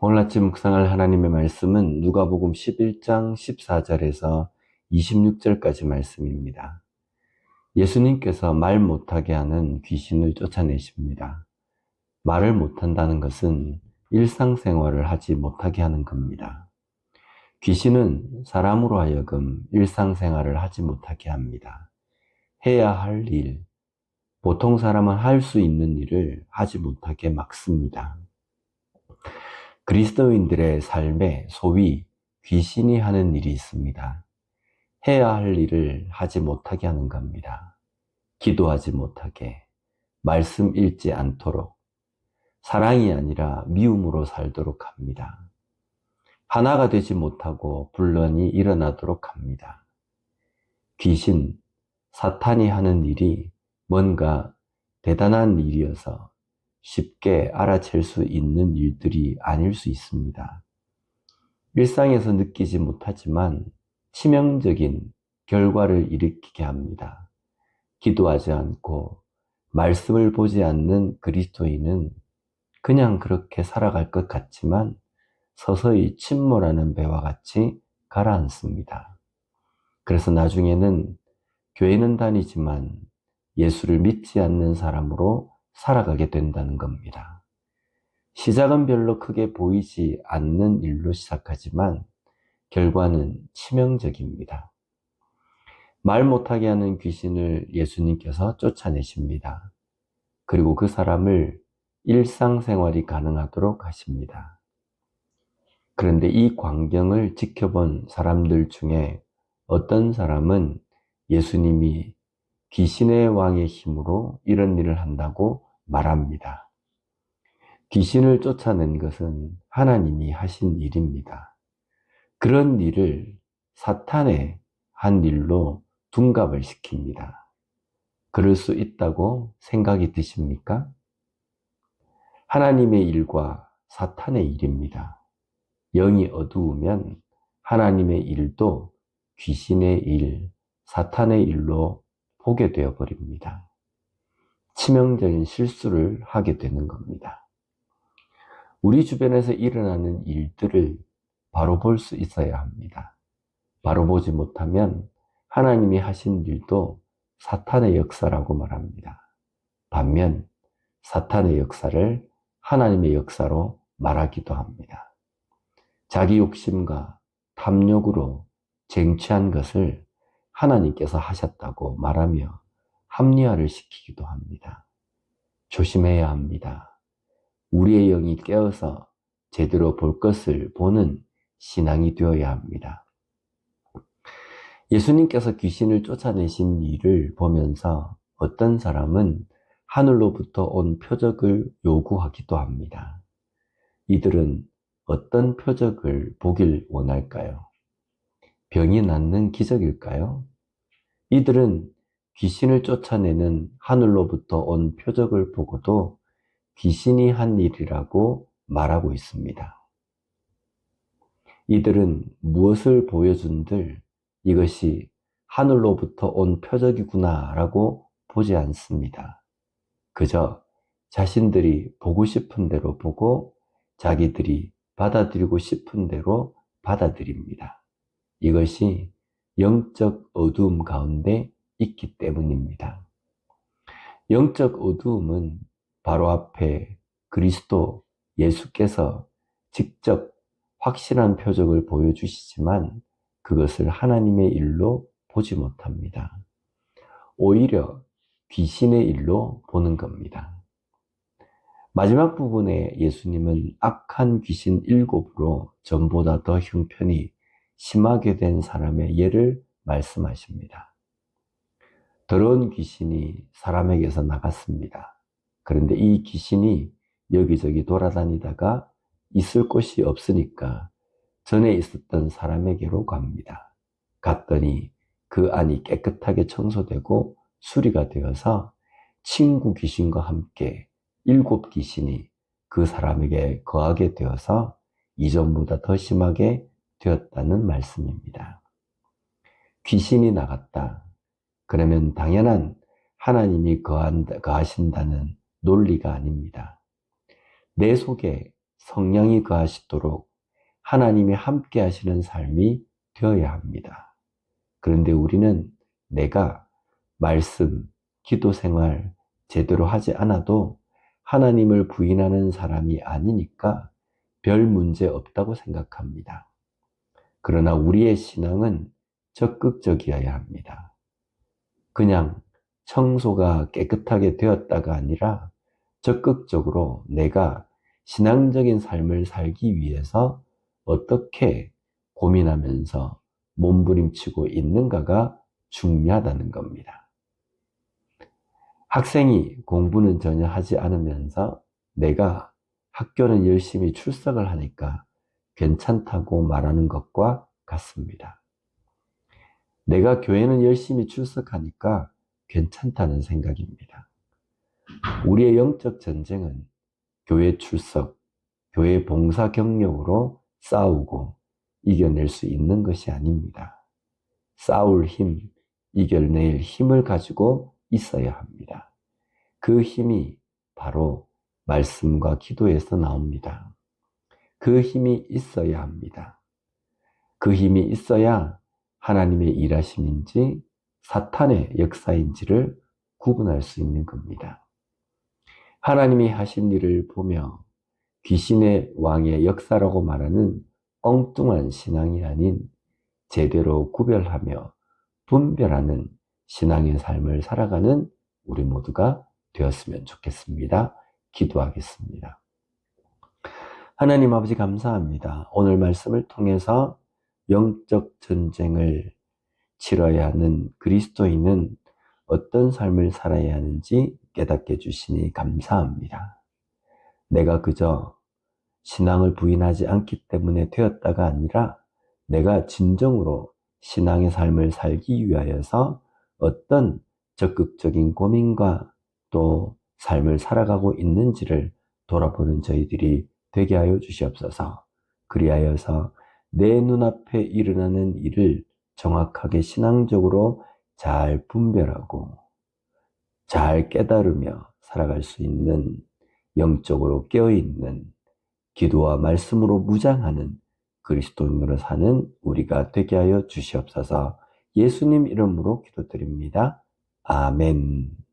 오늘 아침 묵상할 하나님의 말씀은 누가복음 11장 14절에서 26절까지 말씀입니다. 예수님께서 말 못하게 하는 귀신을 쫓아내십니다. 말을 못한다는 것은 일상생활을 하지 못하게 하는 겁니다. 귀신은 사람으로 하여금 일상생활을 하지 못하게 합니다. 해야 할 일, 보통 사람은 할 수 있는 일을 하지 못하게 막습니다. 그리스도인들의 삶에 소위 귀신이 하는 일이 있습니다. 해야 할 일을 하지 못하게 하는 겁니다. 기도하지 못하게, 말씀 읽지 않도록, 사랑이 아니라 미움으로 살도록 합니다. 하나가 되지 못하고 분란이 일어나도록 합니다. 귀신, 사탄이 하는 일이 뭔가 대단한 일이어서 쉽게 알아챌 수 있는 일들이 아닐 수 있습니다. 일상에서 느끼지 못하지만 치명적인 결과를 일으키게 합니다. 기도하지 않고 말씀을 보지 않는 그리스도인은 그냥 그렇게 살아갈 것 같지만 서서히 침몰하는 배와 같이 가라앉습니다. 그래서 나중에는 교회는 다니지만 예수를 믿지 않는 사람으로 살아가게 된다는 겁니다. 시작은 별로 크게 보이지 않는 일로 시작하지만 결과는 치명적입니다. 말 못하게 하는 귀신을 예수님께서 쫓아내십니다. 그리고 그 사람을 일상생활이 가능하도록 하십니다. 그런데 이 광경을 지켜본 사람들 중에 어떤 사람은 예수님이 귀신의 왕의 힘으로 이런 일을 한다고 말합니다. 귀신을 쫓아낸 것은 하나님이 하신 일입니다. 그런 일을 사탄의 한 일로 둔갑을 시킵니다. 그럴 수 있다고 생각이 드십니까? 하나님의 일과 사탄의 일입니다. 영이 어두우면 하나님의 일도 귀신의 일, 사탄의 일로 보게 되어 버립니다. 치명적인 실수를 하게 되는 겁니다. 우리 주변에서 일어나는 일들을 바로 볼 수 있어야 합니다. 바로 보지 못하면 하나님이 하신 일도 사탄의 역사라고 말합니다. 반면 사탄의 역사를 하나님의 역사로 말하기도 합니다. 자기 욕심과 탐욕으로 쟁취한 것을 하나님께서 하셨다고 말하며 합리화를 시키기도 합니다. 조심해야 합니다. 우리의 영이 깨어서 제대로 볼 것을 보는 신앙이 되어야 합니다. 예수님께서 귀신을 쫓아내신 일을 보면서 어떤 사람은 하늘로부터 온 표적을 요구하기도 합니다. 이들은 어떤 표적을 보길 원할까요? 병이 낫는 기적일까요? 이들은 귀신을 쫓아내는 하늘로부터 온 표적을 보고도 귀신이 한 일이라고 말하고 있습니다. 이들은 무엇을 보여준들 이것이 하늘로부터 온 표적이구나 라고 보지 않습니다. 그저 자신들이 보고 싶은 대로 보고 자기들이 받아들이고 싶은 대로 받아들입니다. 이것이 영적 어두움 가운데 있기 때문입니다. 영적 어두움은 바로 앞에 그리스도 예수께서 직접 확실한 표적을 보여주시지만 그것을 하나님의 일로 보지 못합니다. 오히려 귀신의 일로 보는 겁니다. 마지막 부분에 예수님은 악한 귀신 7으로 전보다 더 형편이 심하게 된 사람의 예를 말씀하십니다. 더러운 귀신이 사람에게서 나갔습니다. 그런데 이 귀신이 여기저기 돌아다니다가 있을 곳이 없으니까 전에 있었던 사람에게로 갑니다. 갔더니 그 안이 깨끗하게 청소되고 수리가 되어서 친구 귀신과 함께 7 귀신이 그 사람에게 거하게 되어서 이전보다 더 심하게 되었다는 말씀입니다. 귀신이 나갔다. 그러면 당연한 하나님이 거하신다는 논리가 아닙니다. 내 속에 성령이 거하시도록 하나님이 함께 하시는 삶이 되어야 합니다. 그런데 우리는 내가 말씀, 기도 생활 제대로 하지 않아도 하나님을 부인하는 사람이 아니니까 별 문제 없다고 생각합니다. 그러나 우리의 신앙은 적극적이어야 합니다. 그냥 청소가 깨끗하게 되었다가 아니라 적극적으로 내가 신앙적인 삶을 살기 위해서 어떻게 고민하면서 몸부림치고 있는가가 중요하다는 겁니다. 학생이 공부는 전혀 하지 않으면서 내가 학교는 열심히 출석을 하니까 괜찮다고 말하는 것과 같습니다. 내가 교회는 열심히 출석하니까 괜찮다는 생각입니다. 우리의 영적 전쟁은 교회 출석, 교회 봉사 경력으로 싸우고 이겨낼 수 있는 것이 아닙니다. 싸울 힘, 이겨낼 힘을 가지고 있어야 합니다. 그 힘이 바로 말씀과 기도에서 나옵니다. 그 힘이 있어야 합니다. 그 힘이 있어야 하나님의 일하심인지 사탄의 역사인지를 구분할 수 있는 겁니다. 하나님이 하신 일을 보며 귀신의 왕의 역사라고 말하는 엉뚱한 신앙이 아닌 제대로 구별하며 분별하는 신앙의 삶을 살아가는 우리 모두가 되었으면 좋겠습니다. 기도하겠습니다. 하나님 아버지 감사합니다. 오늘 말씀을 통해서 영적 전쟁을 치러야 하는 그리스도인은 어떤 삶을 살아야 하는지 깨닫게 해주시니 감사합니다. 내가 그저 신앙을 부인하지 않기 때문에 되었다가 아니라 내가 진정으로 신앙의 삶을 살기 위하여서 어떤 적극적인 고민과 또 삶을 살아가고 있는지를 돌아보는 저희들이 되게 하여 주시옵소서. 그리하여서 내 눈앞에 일어나는 일을 정확하게 신앙적으로 잘 분별하고 잘 깨달으며 살아갈 수 있는 영적으로 깨어있는 기도와 말씀으로 무장하는 그리스도인으로 사는 우리가 되게 하여 주시옵소서. 예수님 이름으로 기도드립니다. 아멘.